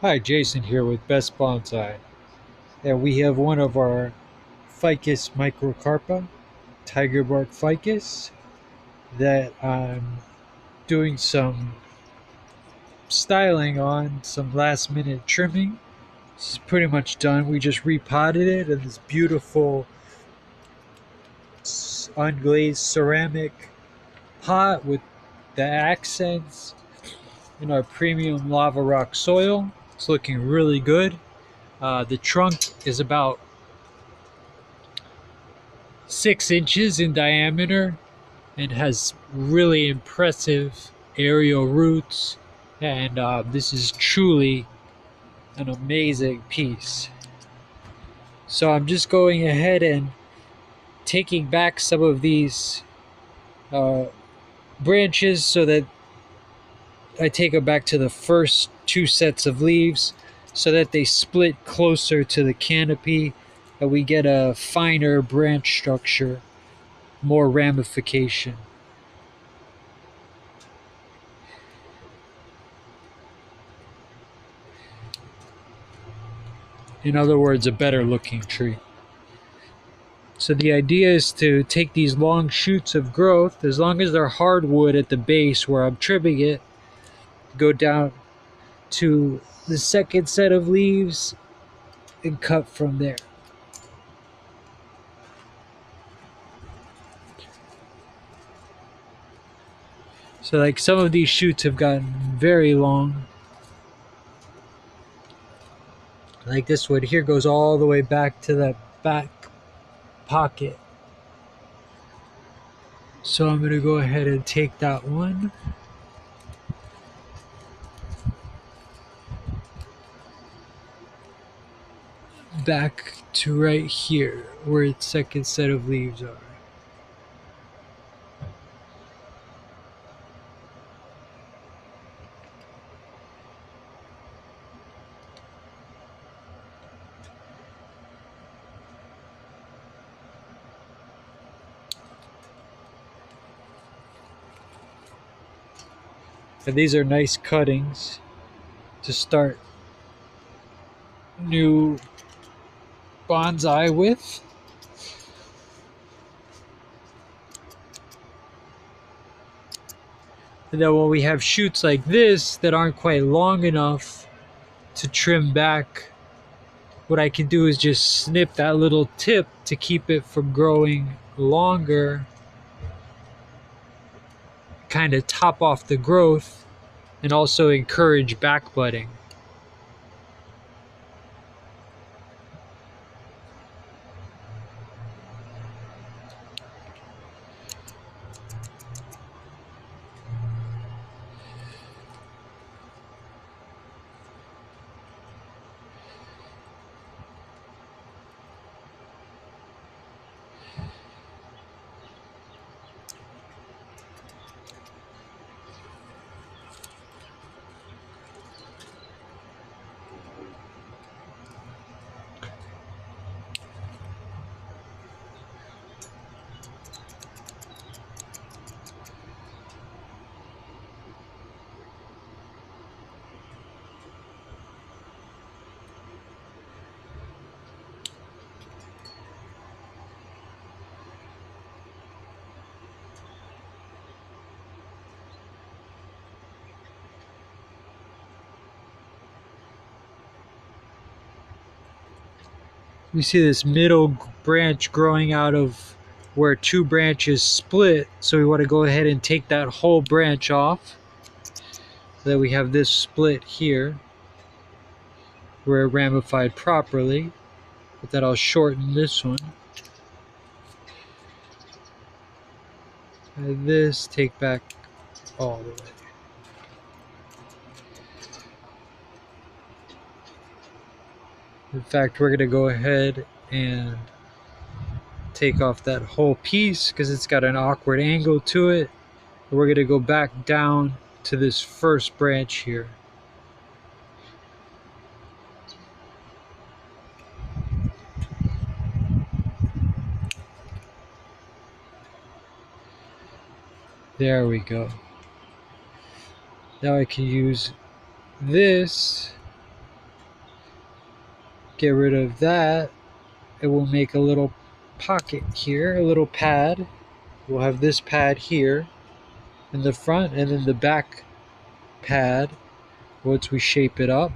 Hi, Jason here with Best Bonsai. And we have one of our Ficus microcarpa, tiger bark ficus, that I'm doing some styling on, some last minute trimming. It's pretty much done. We just repotted it in this beautiful unglazed ceramic pot with the accents in our premium lava rock soil. It's looking really good. The trunk is about 6 inches in diameter and has really impressive aerial roots. And this is truly an amazing piece. So I'm just going ahead and taking back some of these uh, branches so that I take them back to the first two sets of leaves so that they split closer to the canopy and we get a finer branch structure, more ramification. In other words, a better looking tree. So the idea is to take these long shoots of growth, as long as they're hardwood at the base where I'm trimming it, go down to the second set of leaves and cut from there. So like some of these shoots have gotten very long. Like this one here goes all the way back to the back pocket. So I'm going to go ahead and take that one. Back to right here where its second set of leaves are. And these are nice cuttings to start new bonsai with. And then when we have shoots like this that aren't quite long enough to trim back, what I can do is just snip that little tip to keep it from growing longer, kind of top off the growth, and also encourage back budding. We see this middle branch growing out of where two branches split, so we want to go ahead and take that whole branch off so that we have this split here where it ramified properly. But then I'll shorten this one. And this, take back all the way. In fact, we're going to go ahead and take off that whole piece because it's got an awkward angle to it. And we're going to go back down to this first branch here. There we go. Now I can use this Get rid of that. It will make a little pocket here, a little pad. We'll have this pad here in the front, and then the back pad once we shape it up.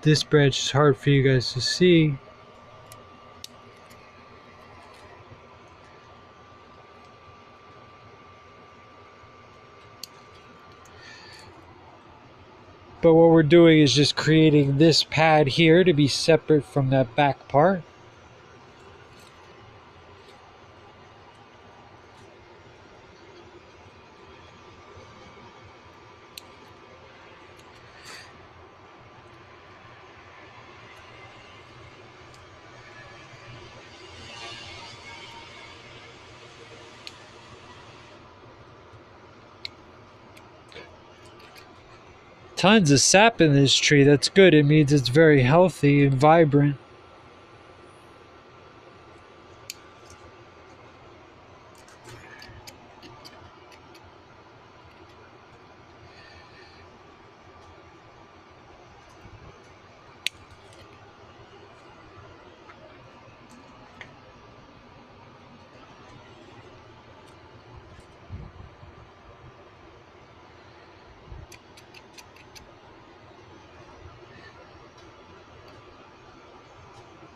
This branch is hard for you guys to see. But what we're doing is just creating this pad here to be separate from that back part. Tons of sap in this tree. That's good. It means it's very healthy and vibrant.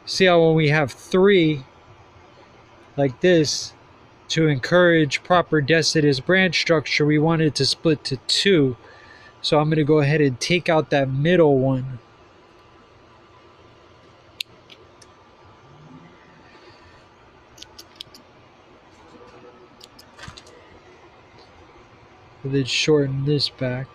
See how when we have 3 like this, to encourage proper deciduous branch structure, we want it to split to 2. So I'm going to go ahead and take out that middle one. And then shorten this back.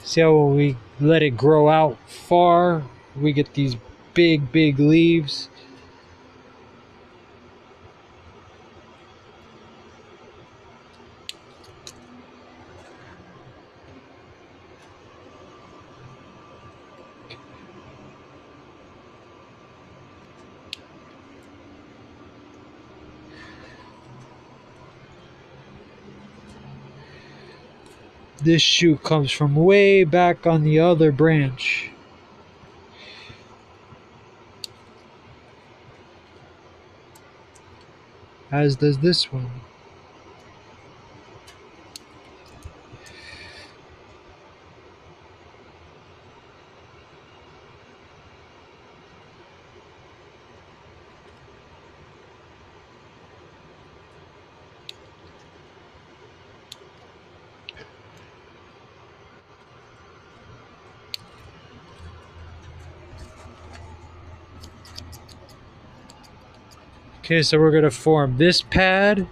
See how when we let it grow out far, we get these big leaves. This shoot comes from way back on the other branch. As does this one. Okay, so we're going to form this pad.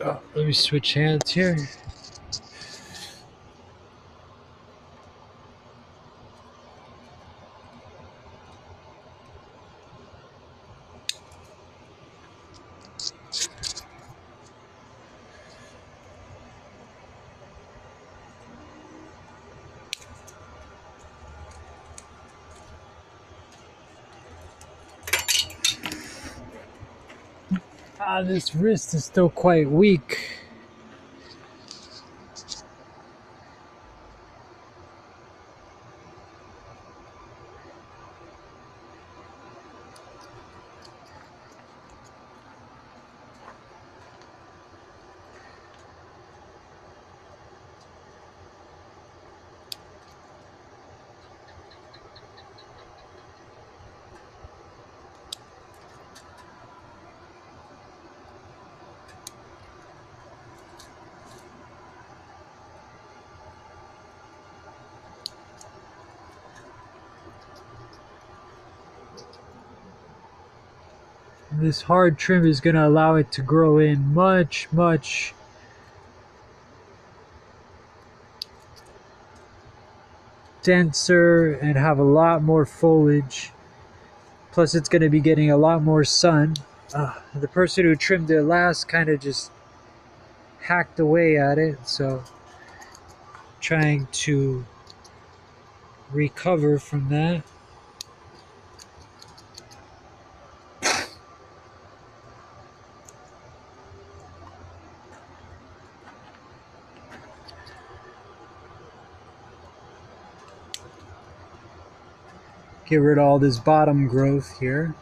Let me switch hands here. This wrist is still quite weak. This hard trim is going to allow it to grow in much denser and have a lot more foliage. Plus it's going to be getting a lot more sun. The person who trimmed it last kind of just hacked away at it, so trying to recover from that. Get rid of all this bottom growth here.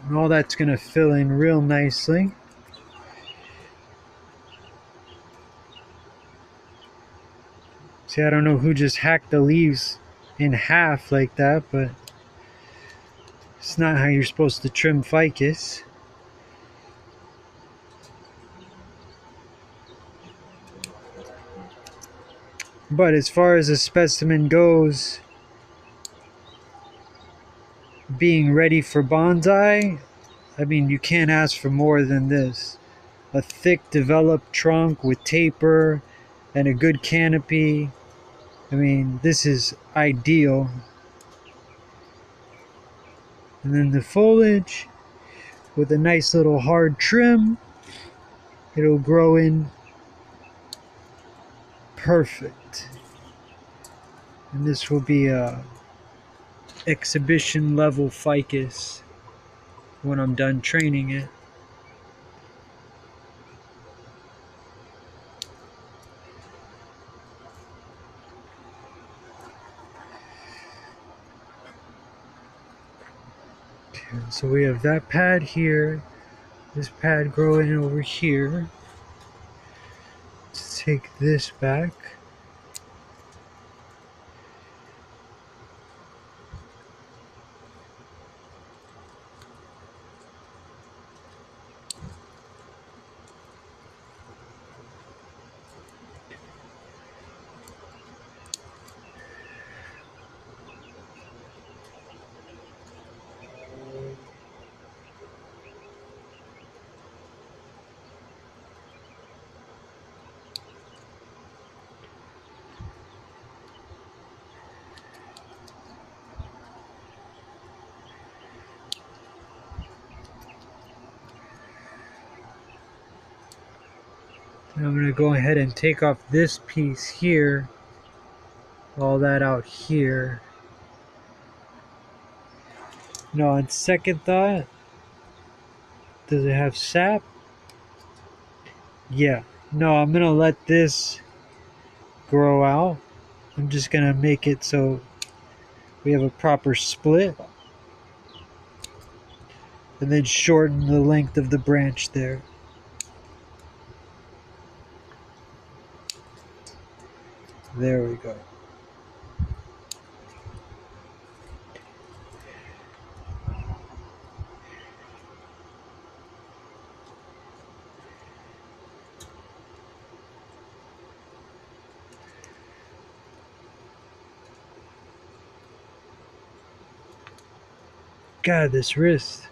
And all that's going to fill in real nicely. See, I don't know who just hacked the leaves in half like that, but it's not how you're supposed to trim ficus. But as far as a specimen goes, being ready for bonsai, I mean, you can't ask for more than this. A thick developed trunk with taper and a good canopy. I mean, this is ideal. And then the foliage with a nice little hard trim, it'll grow in perfect. And this will be a exhibition level ficus when I'm done training it. So we have that pad here, this pad growing over here. Let's take this back. And I'm going to go ahead and take off this piece here, all that out here. Now, on second thought, does it have sap? Yeah. No, I'm going to let this grow out. I'm just going to make it so we have a proper split. And then shorten the length of the branch there. There we go. God, this wrist.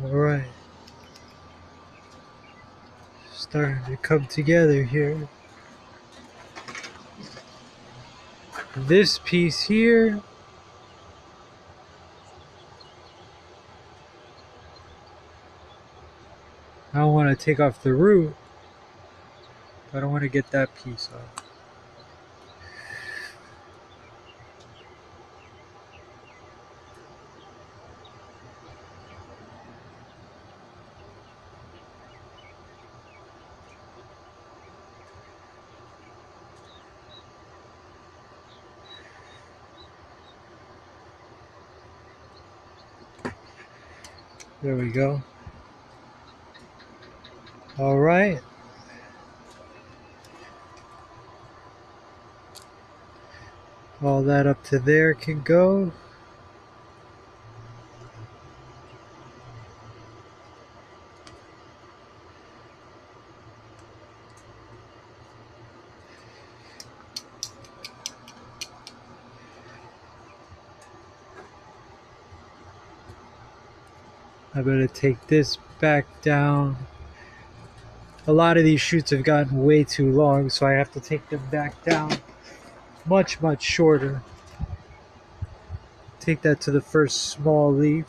Alright. Starting to come together here. This piece here, I don't want to take off the root. I don't want to get that piece off. There we go. Alright. All that up to there can go. I'm going to take this back down. A lot of these shoots have gotten way too long, so I have to take them back down much, much shorter. Take that to the first small leaf.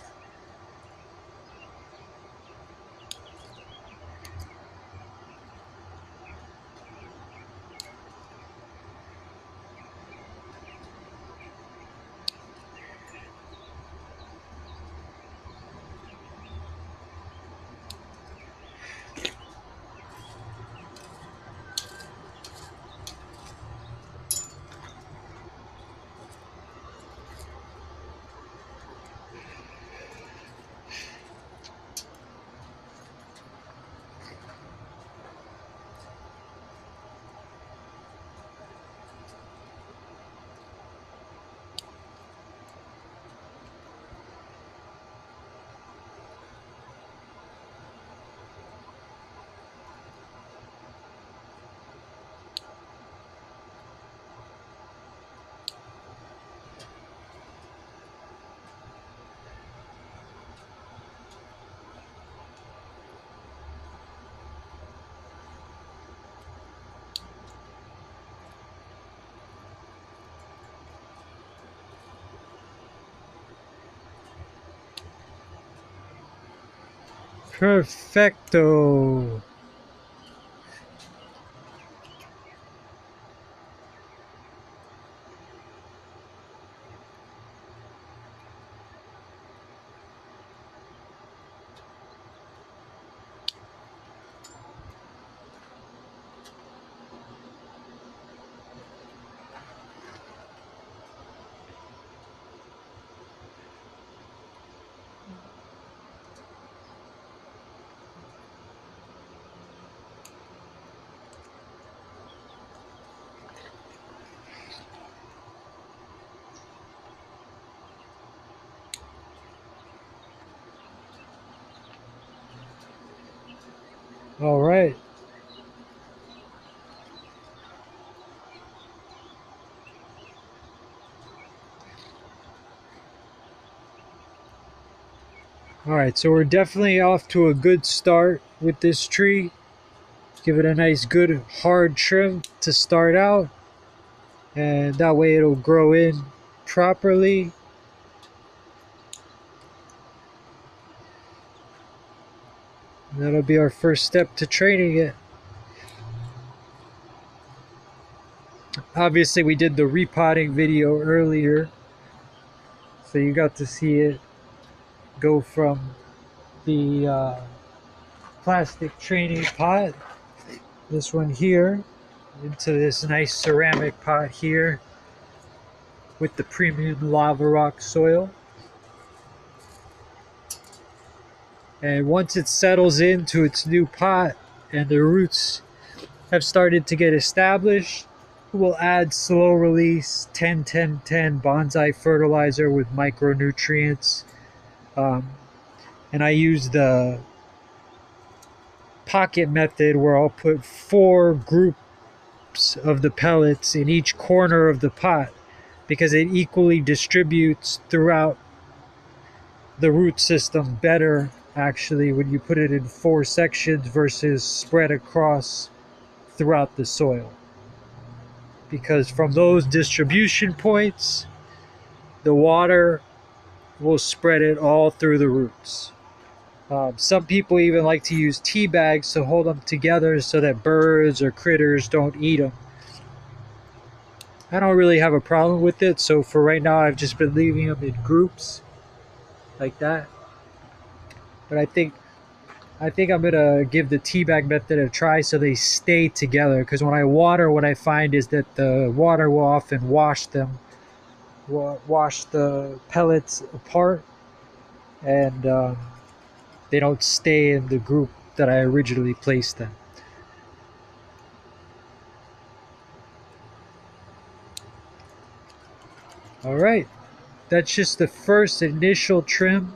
Perfecto. All right. All right, so we're definitely off to a good start with this tree. Give it a nice good hard trim to start out, and that way it'll grow in properly. And that'll be our first step to training it. Obviously we did the repotting video earlier, so you got to see it go from the plastic training pot, this one here, into this nice ceramic pot here with the premium lava rock soil. And once it settles into its new pot and the roots have started to get established, we'll add slow release 10-10-10 bonsai fertilizer with micronutrients. And I use the pocket method where I'll put 4 groups of the pellets in each corner of the pot because it equally distributes throughout the root system better actually when you put it in 4 sections versus spread across throughout the soil, because from those distribution points the water will spread it all through the roots. Some people even like to use tea bags to hold them together so that birds or critters don't eat them. I don't really have a problem with it, so for right now I've just been leaving them in groups like that. But I think I'm gonna give the tea bag method a try so they stay together, because when I water, what I find is that the water will often wash the pellets apart, and they don't stay in the group that I originally placed them. All right, that's just the first initial trim.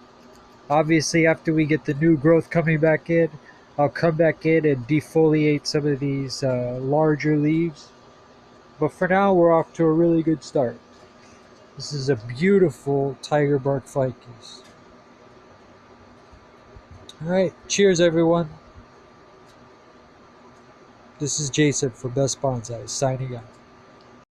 Obviously, after we get the new growth coming back in, I'll come back in and defoliate some of these larger leaves. But for now, we're off to a really good start. This is a beautiful tiger bark ficus. All right, cheers everyone. This is Jason from Best Bonsai signing out.